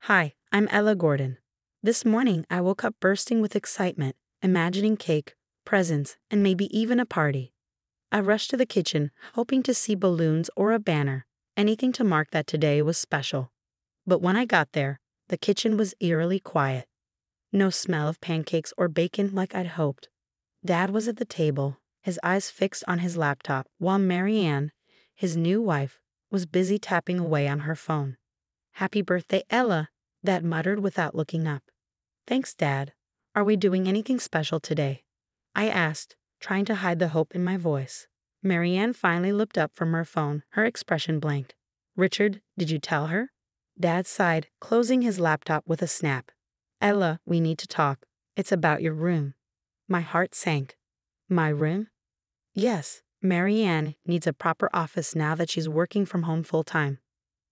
Hi, I'm Ella Gordon. This morning I woke up bursting with excitement, imagining cake, presents, and maybe even a party. I rushed to the kitchen, hoping to see balloons or a banner, anything to mark that today was special. But when I got there, the kitchen was eerily quiet. No smell of pancakes or bacon like I'd hoped. Dad was at the table, his eyes fixed on his laptop, while Marianne, his new wife, was busy tapping away on her phone. "Happy birthday, Ella," Dad muttered without looking up. "Thanks, Dad. Are we doing anything special today?" I asked, trying to hide the hope in my voice. Marianne finally looked up from her phone, her expression blank. "Richard, did you tell her?" Dad sighed, closing his laptop with a snap. "Ella, we need to talk. It's about your room." My heart sank. My room? Yes, Marianne needs a proper office now that she's working from home full-time.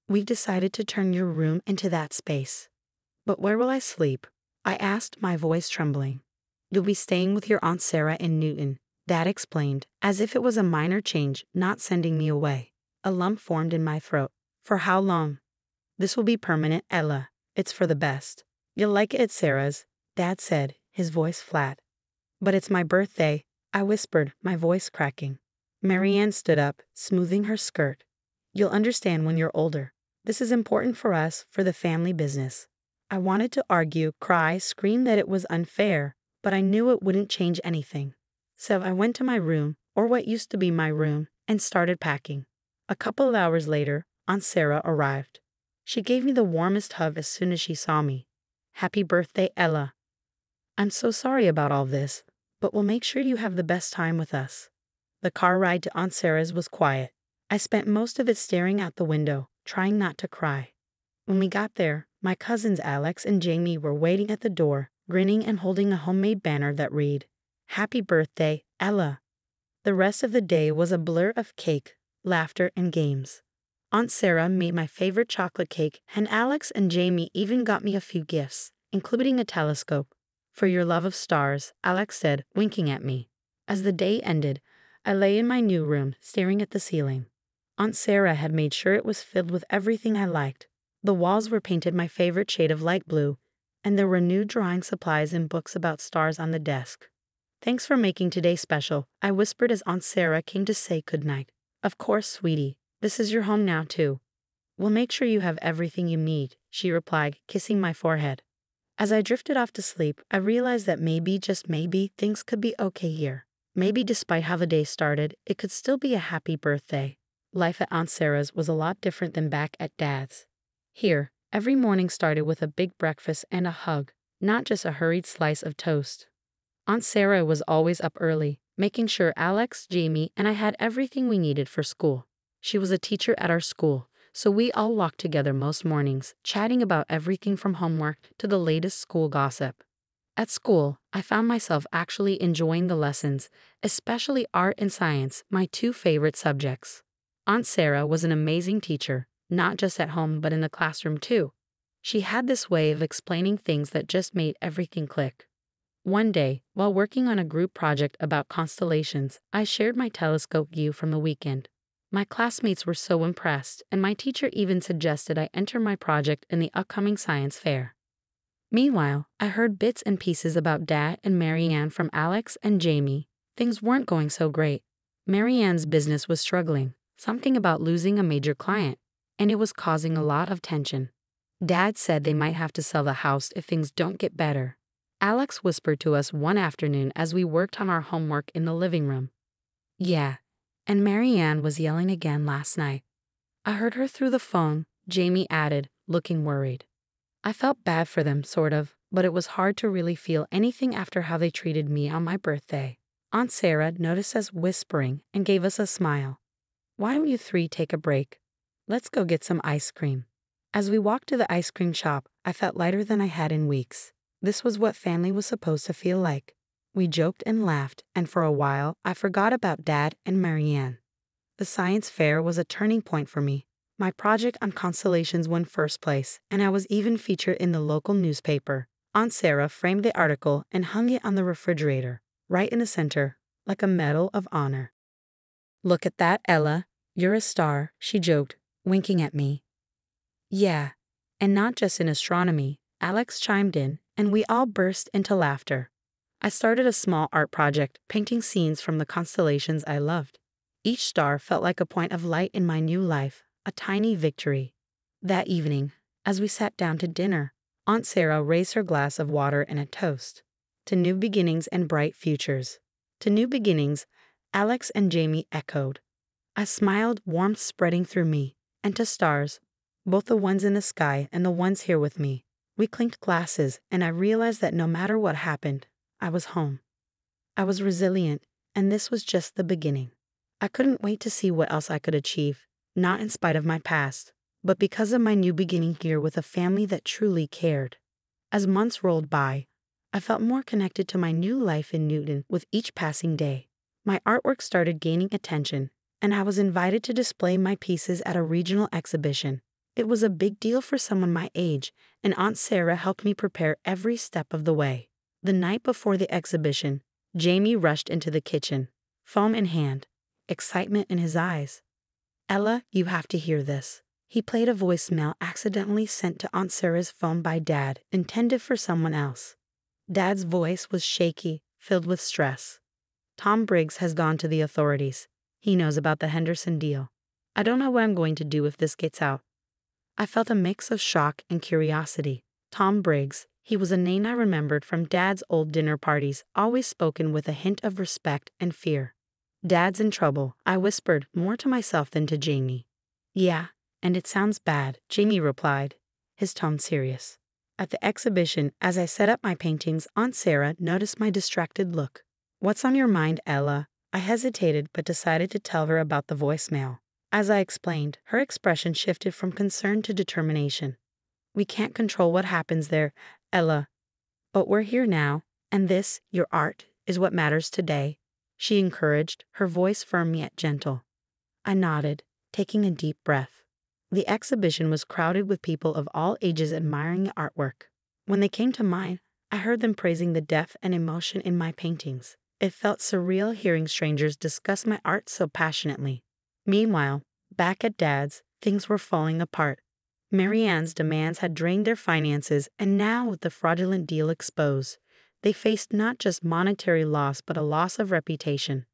We've decided to turn your room into that space. "But where will I sleep?" I asked, my voice trembling. "You'll be staying with your Aunt Sarah in Newton," Dad explained, as if it was a minor change, not sending me away. A lump formed in my throat. "For how long?" "This will be permanent, Ella. It's for the best. You'll like it at Sarah's," Dad said, his voice flat. "But it's my birthday," I whispered, my voice cracking. Marianne stood up, smoothing her skirt. "You'll understand when you're older. This is important for us, for the family business." I wanted to argue, cry, scream that it was unfair, but I knew it wouldn't change anything. So I went to my room, or what used to be my room, and started packing. A couple of hours later, Aunt Sarah arrived. She gave me the warmest hug as soon as she saw me. "Happy birthday, Ella." "I'm so sorry about all this, but we'll make sure you have the best time with us." The car ride to Aunt Sarah's was quiet. I spent most of it staring out the window, trying not to cry. When we got there, my cousins Alex and Jamie were waiting at the door, grinning and holding a homemade banner that read, "Happy birthday, Ella." The rest of the day was a blur of cake, laughter, and games. Aunt Sarah made my favorite chocolate cake, and Alex and Jamie even got me a few gifts, including a telescope. "For your love of stars," Alex said, winking at me. As the day ended, I lay in my new room, staring at the ceiling. Aunt Sarah had made sure it was filled with everything I liked. The walls were painted my favorite shade of light blue, and there were new drawing supplies and books about stars on the desk. "Thanks for making today special," I whispered as Aunt Sarah came to say goodnight. "Of course, sweetie. This is your home now, too." "We'll make sure you have everything you need," she replied, kissing my forehead. As I drifted off to sleep, I realized that maybe, just maybe, things could be okay here. Maybe despite how the day started, it could still be a happy birthday. Life at Aunt Sarah's was a lot different than back at Dad's. Here, every morning started with a big breakfast and a hug, not just a hurried slice of toast. Aunt Sarah was always up early, making sure Alex, Jamie, and I had everything we needed for school. She was a teacher at our school, so we all walked together most mornings, chatting about everything from homework to the latest school gossip. At school, I found myself actually enjoying the lessons, especially art and science, my two favorite subjects. Aunt Sarah was an amazing teacher, not just at home but in the classroom too. She had this way of explaining things that just made everything click. One day, while working on a group project about constellations, I shared my telescope view from the weekend. My classmates were so impressed, and my teacher even suggested I enter my project in the upcoming science fair. Meanwhile, I heard bits and pieces about Dad and Marianne from Alex and Jamie. Things weren't going so great. Marianne's business was struggling, something about losing a major client, and it was causing a lot of tension. Dad said they might have to sell the house if things don't get better. Alex whispered to us one afternoon as we worked on our homework in the living room. "Yeah, and Marianne was yelling again last night." "I heard her through the phone," Jamie added, looking worried. I felt bad for them, sort of, but it was hard to really feel anything after how they treated me on my birthday. Aunt Sarah noticed us whispering and gave us a smile. "Why don't you three take a break? Let's go get some ice cream." As we walked to the ice cream shop, I felt lighter than I had in weeks. This was what family was supposed to feel like. We joked and laughed, and for a while, I forgot about Dad and Marianne. The science fair was a turning point for me. My project on constellations won first place, and I was even featured in the local newspaper. Aunt Sarah framed the article and hung it on the refrigerator, right in the center, like a medal of honor. "Look at that, Ella. You're a star," she joked, winking at me. "Yeah, And not just in astronomy, Alex chimed in, and we all burst into laughter. I started a small art project, painting scenes from the constellations I loved. Each star felt like a point of light in my new life, a tiny victory. That evening, as we sat down to dinner, Aunt Sarah raised her glass of water and a toast. To new beginnings and bright futures. To new beginnings, Alex and Jamie echoed. I smiled, warmth spreading through me. And to stars, both the ones in the sky and the ones here with me. We clinked glasses, and I realized that no matter what happened, I was home. I was resilient, and this was just the beginning. I couldn't wait to see what else I could achieve, not in spite of my past, but because of my new beginning here with a family that truly cared. As months rolled by, I felt more connected to my new life in Newton with each passing day. My artwork started gaining attention, and I was invited to display my pieces at a regional exhibition. It was a big deal for someone my age, and Aunt Sarah helped me prepare every step of the way. The night before the exhibition, Jamie rushed into the kitchen, foam in hand, excitement in his eyes. Ella, you have to hear this. He played a voicemail accidentally sent to Aunt Sarah's phone by Dad, intended for someone else. Dad's voice was shaky, filled with stress. Tom Briggs has gone to the authorities. He knows about the Henderson deal. I don't know what I'm going to do if this gets out. I felt a mix of shock and curiosity. Tom Briggs, he was a name I remembered from Dad's old dinner parties, always spoken with a hint of respect and fear. Dad's in trouble, I whispered, more to myself than to Jamie. Yeah, and it sounds bad, Jamie replied, his tone serious. At the exhibition, as I set up my paintings, Aunt Sarah noticed my distracted look. What's on your mind, Ella? I hesitated but decided to tell her about the voicemail. As I explained, her expression shifted from concern to determination. We can't control what happens there, Ella. But we're here now, and this, your art, is what matters today. She encouraged, her voice firm yet gentle. I nodded, taking a deep breath. The exhibition was crowded with people of all ages admiring the artwork. When they came to mine, I heard them praising the depth and emotion in my paintings. It felt surreal hearing strangers discuss my art so passionately. Meanwhile, back at Dad's, things were falling apart. Marianne's demands had drained their finances, and now with the fraudulent deal exposed, they faced not just monetary loss but a loss of reputation.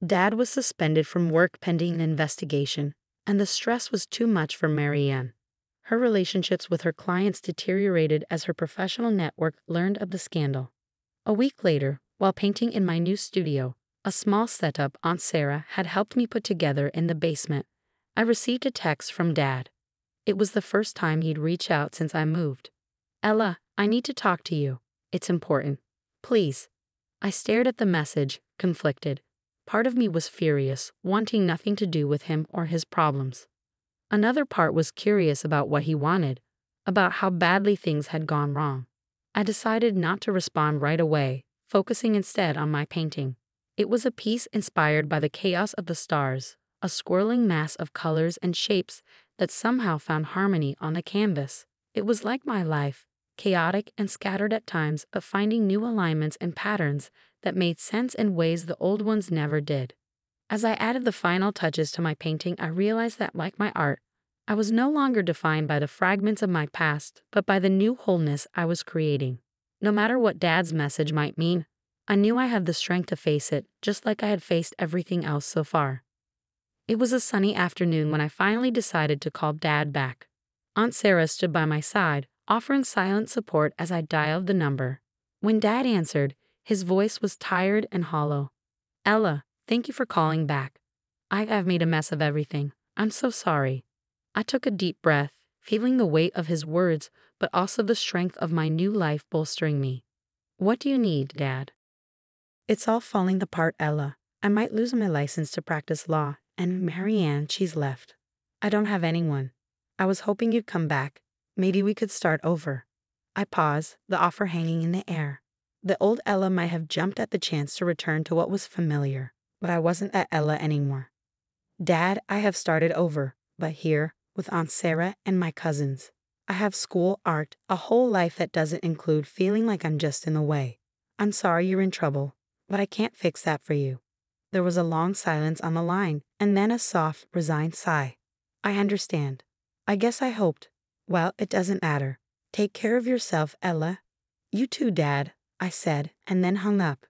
Dad was suspended from work pending an investigation, and the stress was too much for Marianne. Her relationships with her clients deteriorated as her professional network learned of the scandal. A week later, while painting in my new studio, a small setup Aunt Sarah had helped me put together in the basement, I received a text from Dad. It was the first time he'd reached out since I moved. Ella, I need to talk to you. It's important. Please. I stared at the message, conflicted. Part of me was furious, wanting nothing to do with him or his problems. Another part was curious about what he wanted, about how badly things had gone wrong. I decided not to respond right away, focusing instead on my painting. It was a piece inspired by the chaos of the stars, a swirling mass of colors and shapes that somehow found harmony on the canvas. It was like my life, chaotic and scattered at times, but finding new alignments and patterns that made sense in ways the old ones never did. As I added the final touches to my painting, I realized that, like my art, I was no longer defined by the fragments of my past, but by the new wholeness I was creating. No matter what Dad's message might mean, I knew I had the strength to face it, just like I had faced everything else so far. It was a sunny afternoon when I finally decided to call Dad back. Aunt Sarah stood by my side, offering silent support as I dialed the number. When Dad answered, his voice was tired and hollow. Ella, thank you for calling back. I've made a mess of everything. I'm so sorry. I took a deep breath, feeling the weight of his words, but also the strength of my new life bolstering me. What do you need, Dad? It's all falling apart, Ella. I might lose my license to practice law, and Marianne, she's left. I don't have anyone. I was hoping you'd come back. Maybe we could start over. I paused, the offer hanging in the air. The old Ella might have jumped at the chance to return to what was familiar, but I wasn't that Ella anymore. Dad, I have started over, but here, with Aunt Sarah and my cousins. I have school, art, a whole life that doesn't include feeling like I'm just in the way. I'm sorry you're in trouble, but I can't fix that for you. There was a long silence on the line, and then a soft, resigned sigh. I understand. I guess I hoped. Well, it doesn't matter. Take care of yourself, Ella. You too, Dad, I said, and then hung up.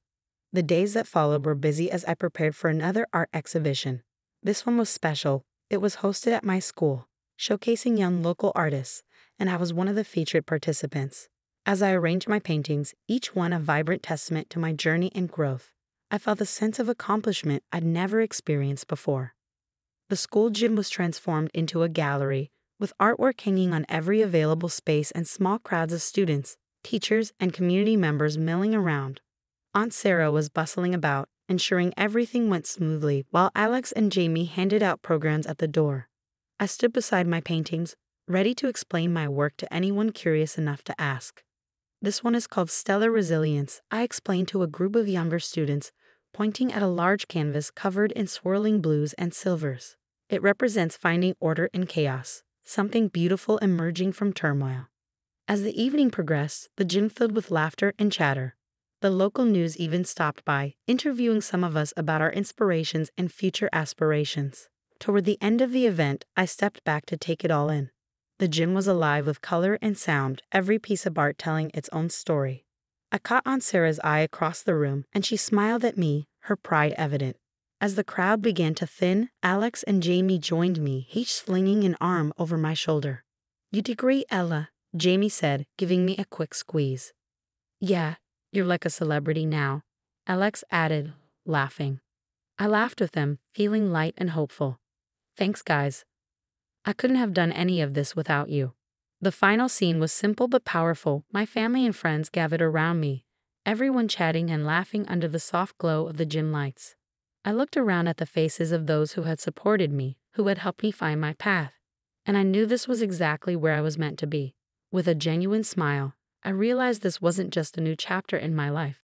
The days that followed were busy as I prepared for another art exhibition. This one was special. It was hosted at my school, showcasing young local artists, and I was one of the featured participants. As I arranged my paintings, each one a vibrant testament to my journey and growth, I felt a sense of accomplishment I'd never experienced before. The school gym was transformed into a gallery, with artwork hanging on every available space and small crowds of students, teachers, and community members milling around. Aunt Sarah was bustling about, ensuring everything went smoothly, while Alex and Jamie handed out programs at the door. I stood beside my paintings, ready to explain my work to anyone curious enough to ask. This one is called Stellar Resilience, I explained to a group of younger students, pointing at a large canvas covered in swirling blues and silvers. It represents finding order in chaos, something beautiful emerging from turmoil. As the evening progressed, the gym filled with laughter and chatter. The local news even stopped by, interviewing some of us about our inspirations and future aspirations. Toward the end of the event, I stepped back to take it all in. The gym was alive with color and sound, every piece of art telling its own story. I caught Aunt Sarah's eye across the room, and she smiled at me, her pride evident. As the crowd began to thin, Alex and Jamie joined me, each slinging an arm over my shoulder. "You degree, Ella," Jamie said, giving me a quick squeeze. "Yeah, you're like a celebrity now," Alex added, laughing. I laughed with them, feeling light and hopeful. "Thanks, guys. I couldn't have done any of this without you." The final scene was simple but powerful. My family and friends gathered around me, everyone chatting and laughing under the soft glow of the gym lights. I looked around at the faces of those who had supported me, who had helped me find my path, and I knew this was exactly where I was meant to be. With a genuine smile, I realized this wasn't just a new chapter in my life.